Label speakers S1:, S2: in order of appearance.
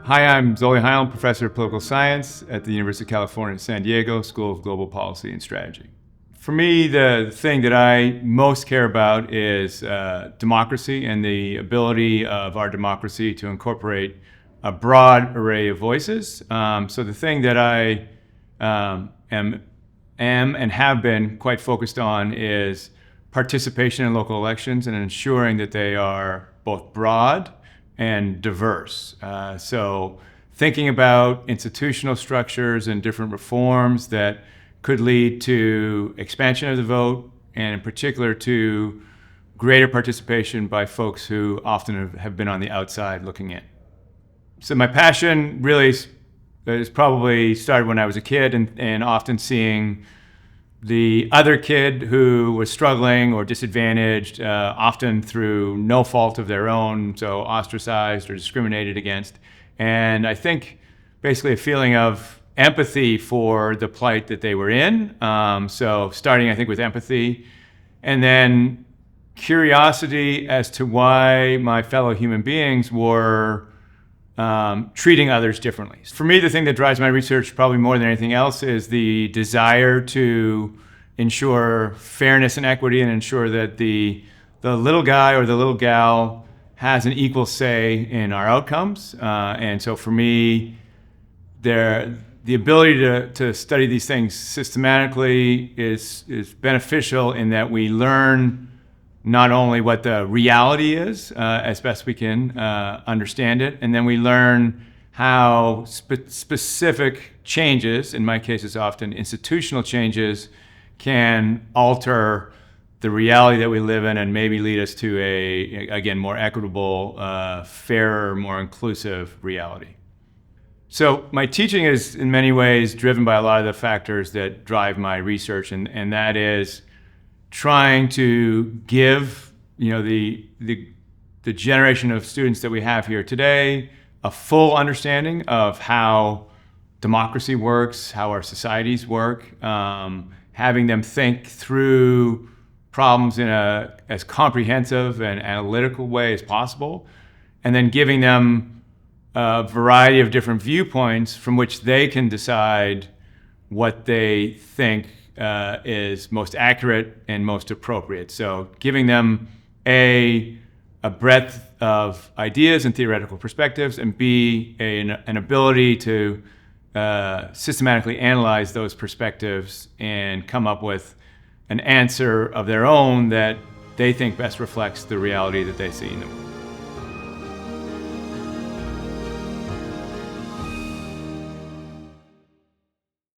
S1: Hi, I'm Zoltan Hajnal, Professor of Political Science at the University of California, San Diego, School of Global Policy and Strategy. For me, the thing that I most care about is democracy and the ability of our democracy to incorporate a broad array of voices. So the thing that I am and have been quite focused on is participation in local elections and ensuring that they are both broad and diverse. So thinking about institutional structures and different reforms that could lead to expansion of the vote, and in particular to greater participation by folks who often have been on the outside looking in. So my passion really is probably started when I was a kid and often seeing the other kid who was struggling or disadvantaged, often through no fault of their own, so ostracized or discriminated against. And I think basically a feeling of empathy for the plight that they were in. So starting, I think, with empathy, and then curiosity as to why my fellow human beings were treating others differently. For me, the thing that drives my research probably more than anything else is the desire to ensure fairness and equity and ensure that the little guy or the little gal has an equal say in our outcomes. And so for me, the ability to study these things systematically is beneficial in that we learn not only what the reality is, as best we can understand it, and then we learn how specific changes, in my case it's often institutional changes, can alter the reality that we live in and maybe lead us to a, again, more equitable, fairer, more inclusive reality. So my teaching is in many ways driven by a lot of the factors that drive my research, and that is trying to give the generation of students that we have here today a full understanding of how democracy works, how our societies work, having them think through problems in as comprehensive and analytical way as possible, and then giving them a variety of different viewpoints from which they can decide what they think is most accurate and most appropriate. So giving them a breadth of ideas and theoretical perspectives, and B, an ability to systematically analyze those perspectives and come up with an answer of their own that they think best reflects the reality that they see in them.